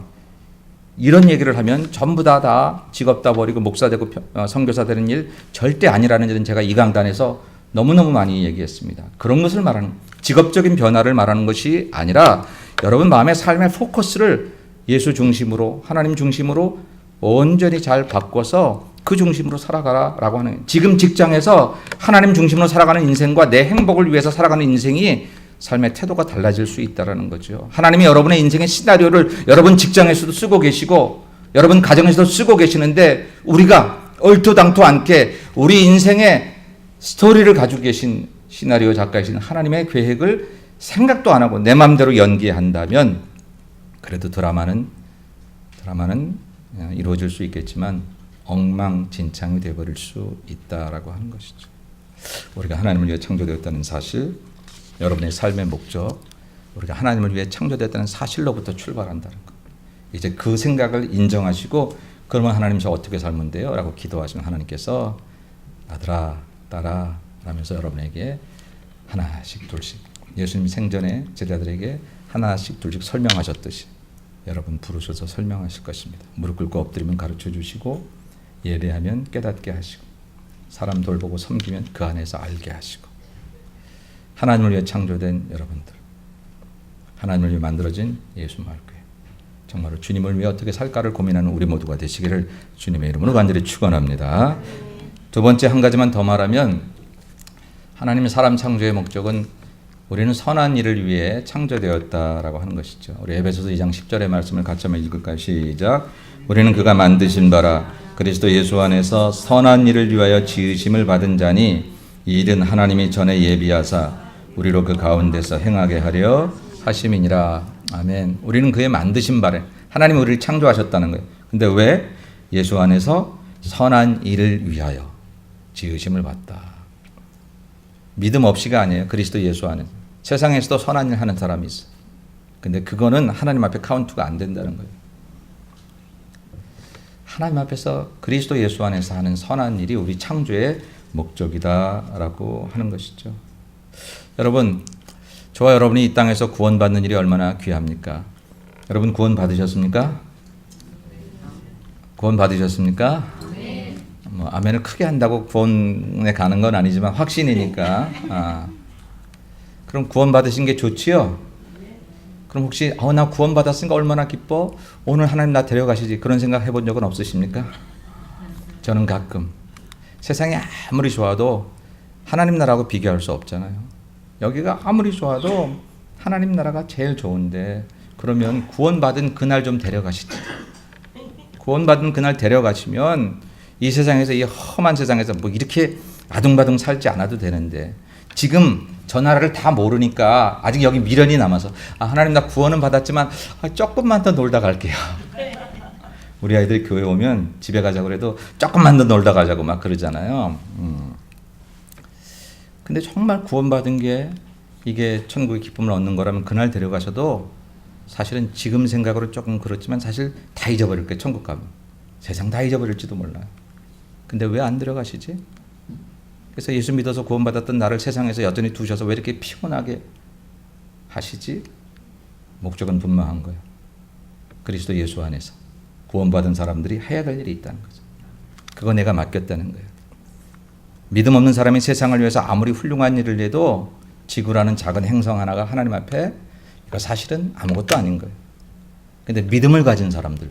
이런 얘기를 하면 전부 다 직업 다 버리고 목사 되고 선교사 되는 일 절대 아니라는 일은 제가 이 강단에서 너무너무 많이 얘기했습니다. 그런 것을 말하는, 직업적인 변화를 말하는 것이 아니라 여러분 마음의 삶의 포커스를 예수 중심으로, 하나님 중심으로 온전히 잘 바꿔서 그 중심으로 살아가라라고 하는, 지금 직장에서 하나님 중심으로 살아가는 인생과 내 행복을 위해서 살아가는 인생이 삶의 태도가 달라질 수 있다는 거죠. 하나님이 여러분의 인생의 시나리오를 여러분 직장에서도 쓰고 계시고 여러분 가정에서도 쓰고 계시는데 우리가 얼토당토 않게 우리 인생의 스토리를 가지고 계신 시나리오 작가이신 하나님의 계획을 생각도 안 하고 내 마음대로 연기한다면 그래도 드라마는 이루어질 수 있겠지만 엉망진창이 되어버릴 수 있다라고 하는 것이죠. 우리가 하나님을 위해 창조되었다는 사실, 여러분의 삶의 목적, 우리가 하나님을 위해 창조되었다는 사실로부터 출발한다는 것. 이제 그 생각을 인정하시고 그러면 하나님 저 어떻게 살면 돼요? 라고 기도하시면 하나님께서 아들아 딸아 라면서 여러분에게 하나씩 둘씩, 예수님이 생전에 제자들에게 하나씩 둘씩 설명하셨듯이 여러분 부르셔서 설명하실 것입니다. 무릎 꿇고 엎드리면 가르쳐 주시고, 예배하면 깨닫게 하시고, 사람 돌보고 섬기면 그 안에서 알게 하시고, 하나님을 위해 창조된 여러분들, 하나님을 위해 만들어진 예수마을교회, 정말로 주님을 위해 어떻게 살까를 고민하는 우리 모두가 되시기를 주님의 이름으로 간절히 축원합니다. 두 번째, 한 가지만 더 말하면 하나님의 사람 창조의 목적은 우리는 선한 일을 위해 창조되었다라고 하는 것이죠. 우리 에베소서 2장 10절의 말씀을 같이 한번 읽을까요? 시작. 우리는 그가 만드신 바라 그리스도 예수 안에서 선한 일을 위하여 지으심을 받은 자니 이 일은 하나님이 전에 예비하사 우리로 그 가운데서 행하게 하려 하심이니라. 아멘. 우리는 그의 만드신 바래. 하나님이 우리를 창조하셨다는 거예요. 근데 왜? 예수 안에서 선한 일을 위하여 지으심을 받다. 믿음 없이가 아니에요. 그리스도 예수 안에. 세상에서도 선한 일 하는 사람이 있어. 근데 그거는 하나님 앞에 카운트가 안 된다는 거예요. 하나님 앞에서 그리스도 예수 안에서 하는 선한 일이 우리 창조의 목적이다라고 하는 것이죠. 여러분, 저와 여러분이 이 땅에서 구원받는 일이 얼마나 귀합니까? 여러분 구원 받으셨습니까? 구원 받으셨습니까? 뭐 아멘을 크게 한다고 구원에 가는 건 아니지만 확신이니까. 그럼 구원 받으신 게 좋지요? 그럼 혹시 나 구원 받았으니까 얼마나 기뻐? 오늘 하나님 나 데려가시지 그런 생각 해본 적은 없으십니까? 저는 가끔 세상이 아무리 좋아도 하나님 나라하고 비교할 수 없잖아요. 여기가 아무리 좋아도 하나님 나라가 제일 좋은데 그러면 구원받은 그날 좀 데려가시지. 구원받은 그날 데려가시면 이 세상에서 이 험한 세상에서 뭐 이렇게 아둥바둥 살지 않아도 되는데 지금 저 나라를 다 모르니까 아직 여기 미련이 남아서 하나님 나 구원은 받았지만 조금만 더 놀다 갈게요. 우리 아이들이 교회 오면 집에 가자고 그래도 조금만 더 놀다 가자고 막 그러잖아요. 근데 정말 구원받은 게 이게 천국의 기쁨을 얻는 거라면 그날 데려가셔도 사실은 지금 생각으로 조금 그렇지만 사실 다 잊어버릴 거예요. 천국 가면. 세상 다 잊어버릴지도 몰라요. 근데 왜 안 데려가시지? 그래서 예수 믿어서 구원받았던 나를 세상에서 여전히 두셔서 왜 이렇게 피곤하게 하시지? 목적은 분명한 거예요. 그리스도 예수 안에서 구원받은 사람들이 해야 될 일이 있다는 거죠. 그거 내가 맡겼다는 거예요. 믿음 없는 사람이 세상을 위해서 아무리 훌륭한 일을 해도 지구라는 작은 행성 하나가 하나님 앞에 이거 사실은 아무것도 아닌 거예요. 근데 믿음을 가진 사람들,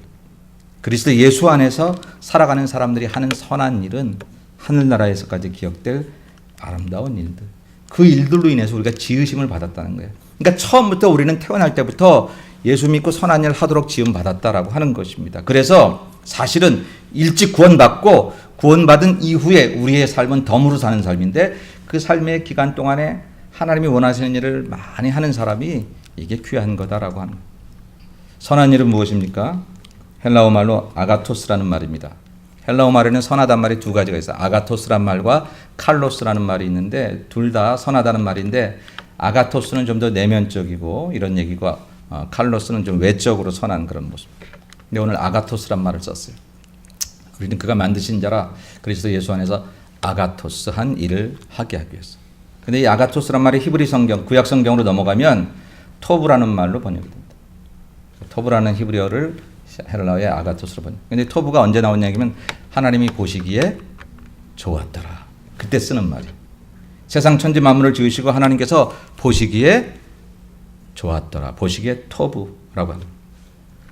그리스도 예수 안에서 살아가는 사람들이 하는 선한 일은 하늘나라에서까지 기억될 아름다운 일들. 그 일들로 인해서 우리가 지으심을 받았다는 거예요. 그러니까 처음부터 우리는 태어날 때부터 예수 믿고 선한 일 하도록 지음 받았다라고 하는 것입니다. 그래서 사실은 일찍 구원받고 구원받은 이후에 우리의 삶은 덤으로 사는 삶인데 그 삶의 기간 동안에 하나님이 원하시는 일을 많이 하는 사람이 이게 귀한 거다라고 하는 거예요. 선한 일은 무엇입니까? 헬라어 말로 아가토스라는 말입니다. 헬라어 말에는 선하다는 말이 두 가지가 있어요. 아가토스란 말과 칼로스라는 말이 있는데 둘 다 선하다는 말인데 아가토스는 좀 더 내면적이고 이런 얘기고 칼로스는 좀 외적으로 선한 그런 모습. 근데 오늘 아가토스란 말을 썼어요. 우리는 그가 만드신 자라 그리스도 예수 안에서 아가토스한 일을 하게 하기 위해서. 근데 이 아가토스란 말이 히브리 성경, 구약 성경으로 넘어가면 토브라는 말로 번역이 됩니다. 토브라는 히브리어를 헬라어의 아가토스로 번역. 근데 토브가 언제 나온 얘기면 하나님이 보시기에 좋았더라. 그때 쓰는 말이에요. 세상 천지 만물을 지으시고 하나님께서 보시기에 좋았더라. 보시기에 토브라고 합니다.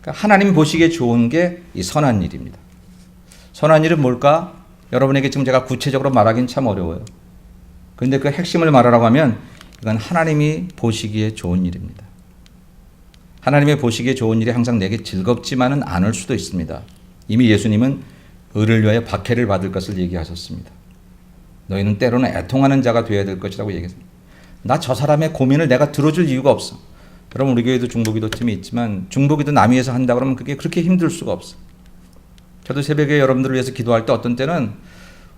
그러니까 하나님 보시기에 좋은 게 이 선한 일입니다. 선한 일은 뭘까? 여러분에게 지금 제가 구체적으로 말하기는 참 어려워요. 그런데 그 핵심을 말하라고 하면 이건 하나님이 보시기에 좋은 일입니다. 하나님의 보시기에 좋은 일이 항상 내게 즐겁지만은 않을 수도 있습니다. 이미 예수님은 의를 위하여 박해를 받을 것을 얘기하셨습니다. 너희는 때로는 애통하는 자가 되어야 될 것이라고 얘기했습니다. 나 저 사람의 고민을 내가 들어줄 이유가 없어. 여러분 우리 교회도 중보기도 팀이 있지만 중보기도 남위에서 한다 그러면 그게 그렇게 힘들 수가 없어. 저도 새벽에 여러분들을 위해서 기도할 때 어떤 때는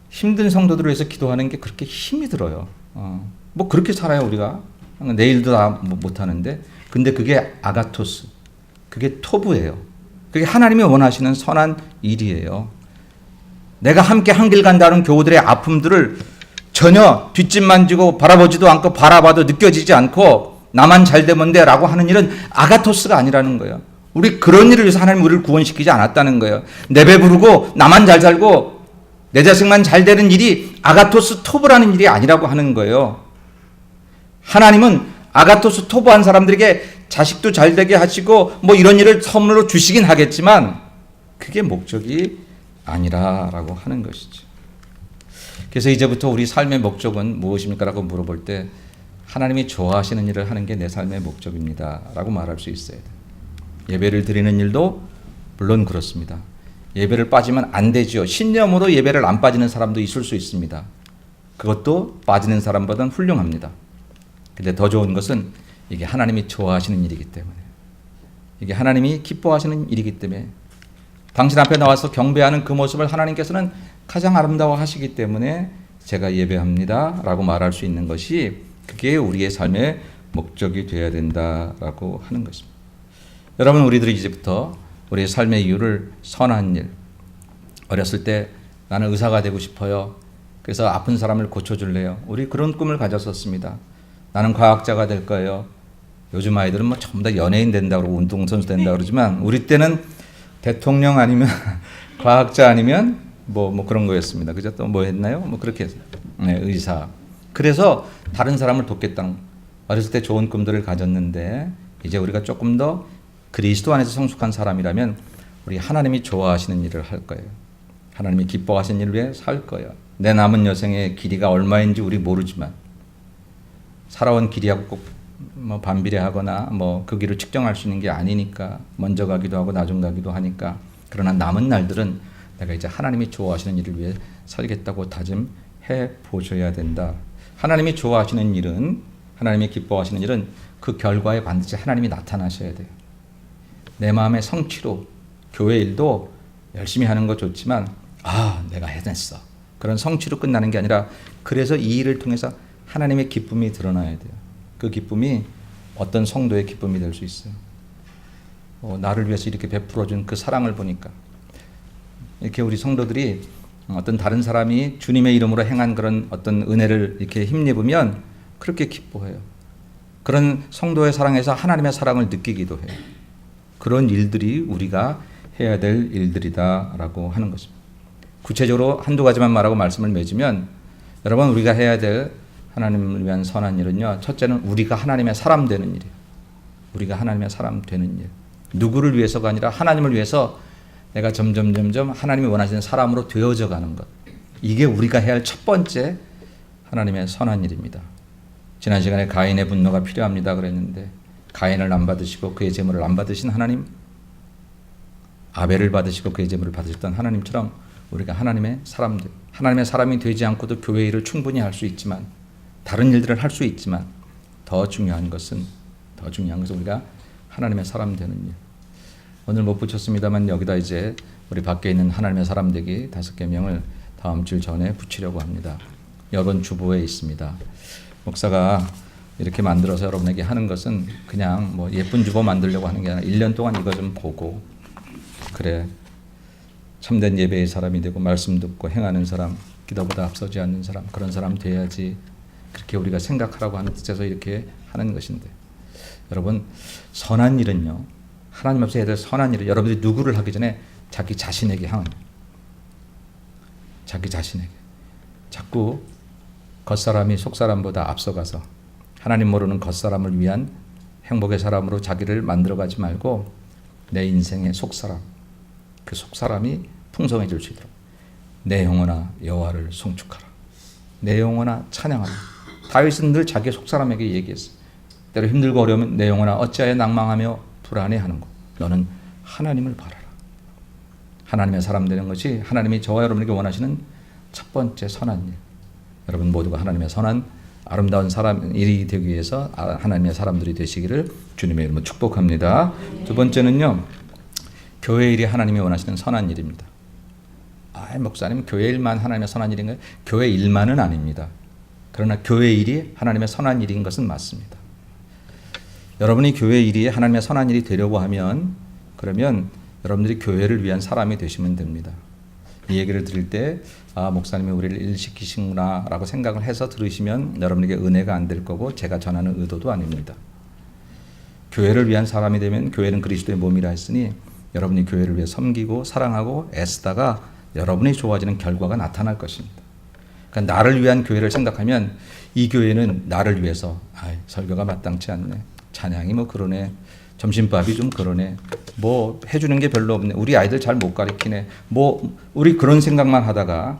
힘든 성도들을 위해서 기도하는 게 그렇게 힘이 들어요. 뭐 그렇게 살아요 우리가. 내일도 다 못하는데 근데 그게 아가토스, 그게 토부예요. 그게 하나님이 원하시는 선한 일이에요. 내가 함께 한 길 간다는 교우들의 아픔들을 전혀 뒷짐만 지고 바라보지도 않고 바라봐도 느껴지지 않고 나만 잘 되면 돼 라고 하는 일은 아가토스가 아니라는 거예요. 우리 그런 일을 위해서 하나님 우리를 구원시키지 않았다는 거예요. 내 배부르고 나만 잘 살고 내 자식만 잘 되는 일이 아가토스 토부라는 일이 아니라고 하는 거예요. 하나님은 아가토스 토부한 사람들에게 자식도 잘 되게 하시고 뭐 이런 일을 선물로 주시긴 하겠지만 그게 목적이 아니라라고 하는 것이죠. 그래서 이제부터 우리 삶의 목적은 무엇입니까? 라고 물어볼 때 하나님이 좋아하시는 일을 하는 게 내 삶의 목적입니다 라고 말할 수 있어야 돼요. 예배를 드리는 일도 물론 그렇습니다. 예배를 빠지면 안 되죠. 신념으로 예배를 안 빠지는 사람도 있을 수 있습니다. 그것도 빠지는 사람보다는 훌륭합니다. 근데 더 좋은 것은 이게 하나님이 좋아하시는 일이기 때문에, 이게 하나님이 기뻐하시는 일이기 때문에, 당신 앞에 나와서 경배하는 그 모습을 하나님께서는 가장 아름다워 하시기 때문에 제가 예배합니다 라고 말할 수 있는 것이, 그게 우리의 삶의 목적이 되어야 된다라고 하는 것입니다. 여러분, 우리들이 이제부터 우리의 삶의 이유를 선한 일, 어렸을 때 나는 의사가 되고 싶어요. 그래서 아픈 사람을 고쳐줄래요. 우리 그런 꿈을 가졌었습니다. 나는 과학자가 될 거예요. 요즘 아이들은 뭐 전부 다 연예인 된다고 그러고 운동선수 된다고 그러지만 우리 때는 대통령 아니면 과학자 아니면 뭐 그런 거였습니다. 그죠? 또 뭐 했나요? 뭐 그렇게 했어요. 네, 의사. 그래서 다른 사람을 돕겠다는, 어렸을 때 좋은 꿈들을 가졌는데 이제 우리가 조금 더 그리스도 안에서 성숙한 사람이라면 우리 하나님이 좋아하시는 일을 할 거예요. 하나님이 기뻐하시는 일을 위해 살 거예요. 내 남은 여생의 길이가 얼마인지 우리 모르지만 살아온 길이하고 꼭 뭐 반비례하거나 뭐 그 길을 측정할 수 있는 게 아니니까, 먼저 가기도 하고 나중 가기도 하니까, 그러나 남은 날들은 내가 이제 하나님이 좋아하시는 일을 위해 살겠다고 다짐해 보셔야 된다. 하나님이 좋아하시는 일은, 하나님이 기뻐하시는 일은 그 결과에 반드시 하나님이 나타나셔야 돼요. 내 마음의 성취로 교회 일도 열심히 하는 거 좋지만 내가 해냈어, 그런 성취로 끝나는 게 아니라, 그래서 이 일을 통해서 하나님의 기쁨이 드러나야 돼요. 그 기쁨이 어떤 성도의 기쁨이 될 수 있어요. 나를 위해서 이렇게 베풀어준 그 사랑을 보니까, 이렇게 우리 성도들이 어떤 다른 사람이 주님의 이름으로 행한 그런 어떤 은혜를 이렇게 힘입으면 그렇게 기뻐해요. 그런 성도의 사랑에서 하나님의 사랑을 느끼기도 해요. 그런 일들이 우리가 해야 될 일들이다라고 하는 것입니다. 구체적으로 한두 가지만 말하고 말씀을 맺으면, 여러분, 우리가 해야 될 하나님을 위한 선한 일은요, 첫째는 우리가 하나님의 사람 되는 일이에요. 우리가 하나님의 사람 되는 일. 누구를 위해서가 아니라 하나님을 위해서 내가 점점 하나님이 원하시는 사람으로 되어져 가는 것. 이게 우리가 해야 할 첫 번째 하나님의 선한 일입니다. 지난 시간에 가인의 분노가 필요합니다 그랬는데, 가인을 안 받으시고 그의 제물을 안 받으신 하나님, 아벨을 받으시고 그의 제물을 받으셨던 하나님처럼 우리가 하나님의 사람들, 하나님의 사람이 되지 않고도 교회 일을 충분히 할 수 있지만, 다른 일들을 할 수 있지만, 더 중요한 것은 우리가 하나님의 사람 되는 일. 오늘 못 붙였습니다만 여기다 이제 우리 밖에 있는 하나님의 사람 되기 5개명을 다음 주 전에 붙이려고 합니다. 여러분 주보에 있습니다. 목사가 이렇게 만들어서 여러분에게 하는 것은 그냥 뭐 예쁜 주보 만들려고 하는 게 아니라 1년 동안 이거 좀 보고, 그래, 참된 예배의 사람이 되고 말씀 듣고 행하는 사람, 기도보다 앞서지 않는 사람, 그런 사람 돼야지, 그렇게 우리가 생각하라고 하는 뜻에서 이렇게 하는 것인데, 여러분, 선한 일은요, 하나님 앞에서 해야 될 선한 일을 여러분들이 누구를 하기 전에 자기 자신에게 향합니다. 자기 자신에게. 자꾸 겉사람이 속사람보다 앞서가서 하나님 모르는 겉사람을 위한 행복의 사람으로 자기를 만들어가지 말고, 내 인생의 속사람, 그 속사람이 풍성해질 수 있도록 내 영혼아 여호와를 송축하라, 내 영혼아 찬양하라. 다윗은 늘 자기 속사람에게 얘기했어요. 때로 힘들고 어려우면 내 영혼아 어찌하여 낭망하며 불안해하는고, 너는 하나님을 바라라. 하나님의 사람 되는 것이 하나님이 저와 여러분에게 원하시는 첫 번째 선한 일. 여러분 모두가 하나님의 선한 아름다운 사람 일이 되기 위해서 하나님의 사람들이 되시기를 주님의 이름으로 축복합니다. 두 번째는요, 교회 일이 하나님이 원하시는 선한 일입니다. 목사님, 교회 일만 하나님의 선한 일인가요? 교회 일만은 아닙니다. 그러나 교회 일이 하나님의 선한 일인 것은 맞습니다. 여러분이 교회 일이 하나님의 선한 일이 되려고 하면, 그러면 여러분들이 교회를 위한 사람이 되시면 됩니다. 이 얘기를 들을 때 목사님이 우리를 일 시키시구나 라고 생각을 해서 들으시면 여러분에게 은혜가 안 될 거고, 제가 전하는 의도도 아닙니다. 교회를 위한 사람이 되면 교회는 그리스도의 몸이라 했으니, 여러분이 교회를 위해 섬기고 사랑하고 애쓰다가 여러분이 좋아지는 결과가 나타날 것입니다. 그러니까 나를 위한 교회를 생각하면, 이 교회는 나를 위해서 설교가 마땅치 않네, 찬양이 뭐 그러네, 점심밥이 좀 그러네, 뭐 해주는 게 별로 없네, 우리 아이들 잘 못 가르치네, 뭐 우리 그런 생각만 하다가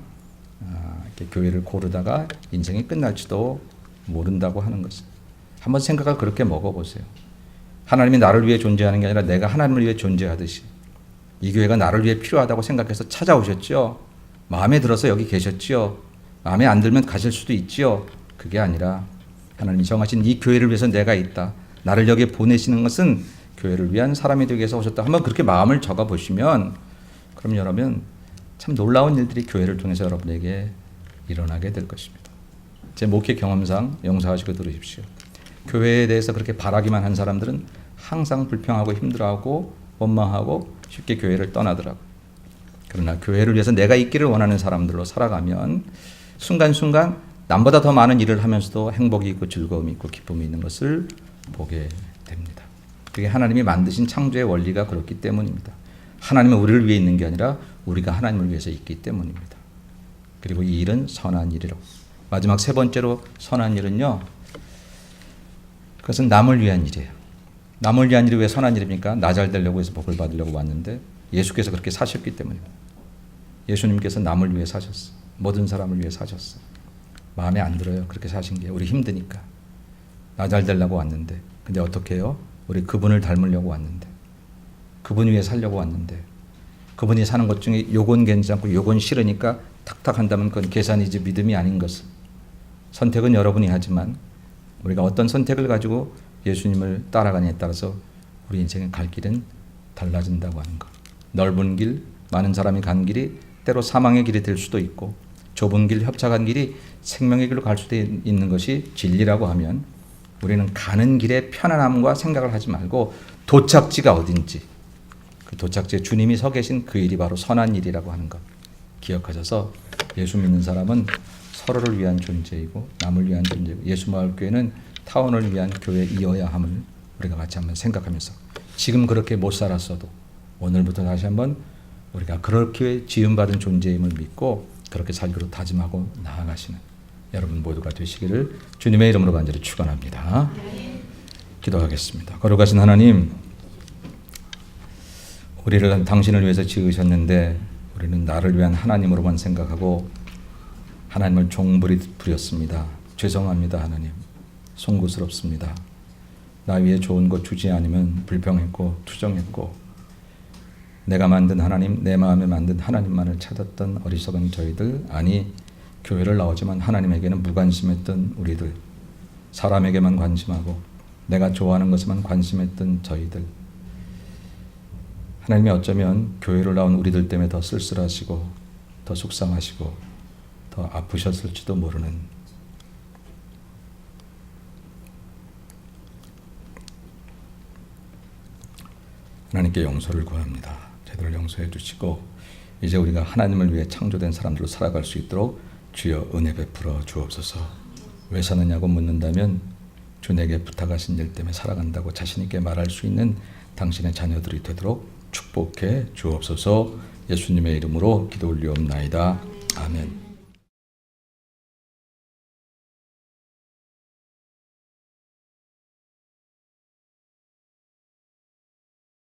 이렇게 교회를 고르다가 인생이 끝날지도 모른다고 하는 것입니다. 한번 생각을 그렇게 먹어보세요. 하나님이 나를 위해 존재하는 게 아니라 내가 하나님을 위해 존재하듯이 이 교회가 나를 위해 필요하다고 생각해서 찾아오셨죠. 마음에 들어서 여기 계셨지요. 마음에 안 들면 가실 수도 있지요. 그게 아니라 하나님이 정하신 이 교회를 위해서 내가 있다. 나를 여기에 보내시는 것은 교회를 위한 사람이 되기 위해서 오셨다. 한번 그렇게 마음을 적어 보시면 그럼 여러분 참 놀라운 일들이 교회를 통해서 여러분에게 일어나게 될 것입니다. 제 목회 경험상 용서하시고 들으십시오. 교회에 대해서 그렇게 바라기만 한 사람들은 항상 불평하고 힘들어하고 원망하고 쉽게 교회를 떠나더라고요. 그러나 교회를 위해서 내가 있기를 원하는 사람들로 살아가면 순간순간 남보다 더 많은 일을 하면서도 행복이 있고 즐거움이 있고 기쁨이 있는 것을 보게 됩니다. 그게 하나님이 만드신 창조의 원리가 그렇기 때문입니다. 하나님은 우리를 위해 있는 게 아니라 우리가 하나님을 위해서 있기 때문입니다. 그리고 이 일은 선한 일이라고. 마지막 세 번째로 선한 일은요. 그것은 남을 위한 일이에요. 남을 위한 일이 왜 선한 일입니까? 나 잘 되려고 해서 복을 받으려고 왔는데 예수께서 그렇게 사셨기 때문입니다. 예수님께서 남을 위해 사셨어. 모든 사람을 위해 사셨어. 마음에 안 들어요. 그렇게 사신 게. 우리 힘드니까. 나 잘 되려고 왔는데. 근데 어떻게 해요? 우리 그분을 닮으려고 왔는데. 그분 위해 살려고 왔는데. 그분이 사는 것 중에 요건 괜찮고 요건 싫으니까 탁탁 한다면 그건 계산이지 믿음이 아닌 것을. 선택은 여러분이 하지만 우리가 어떤 선택을 가지고 예수님을 따라가냐에 따라서 우리 인생의 갈 길은 달라진다고 하는 것. 넓은 길, 많은 사람이 간 길이 때로 사망의 길이 될 수도 있고 좁은 길, 협착한 길이 생명의 길로 갈 수도 있는 것이 진리라고 하면 우리는 가는 길에 편안함과 생각을 하지 말고 도착지가 어딘지 그 도착지에 주님이 서 계신 그 일이 바로 선한 일이라고 하는 것 기억하셔서 예수 믿는 사람은 서로를 위한 존재이고 남을 위한 존재이고 예수마을교회는 타원을 위한 교회이어야 함을 우리가 같이 한번 생각하면서 지금 그렇게 못 살았어도 오늘부터 다시 한번 우리가 그렇게 지음받은 존재임을 믿고 그렇게 살기로 다짐하고 나아가시는 여러분 모두가 되시기를 주님의 이름으로 간절히 축원합니다. 기도하겠습니다. 거룩하신 하나님, 우리를 당신을 위해서 지으셨는데 우리는 나를 위한 하나님으로만 생각하고 하나님을 종부렸습니다. 죄송합니다. 하나님, 송구스럽습니다. 나 위해 좋은 것 주지 않으면 불평했고 투정했고 내가 만든 하나님, 내 마음에 만든 하나님만을 찾았던 어리석은 저희들, 아니 교회를 나오지만 하나님에게는 무관심했던 우리들, 사람에게만 관심하고 내가 좋아하는 것에만 관심했던 저희들, 하나님이 어쩌면 교회를 나온 우리들 때문에 더 쓸쓸하시고 더 속상하시고 더 아프셨을지도 모르는 하나님께 용서를 구합니다. 제대로 용서해 주시고 이제 우리가 하나님을 위해 창조된 사람들로 살아갈 수 있도록 주여 은혜 베풀어 주옵소서. 왜 사느냐고 묻는다면 주 내게 부탁하신 일 때문에 살아간다고 자신 있게 말할 수 있는 당신의 자녀들이 되도록 축복해 주옵소서. 예수님의 이름으로 기도 올리옵나이다. 아멘.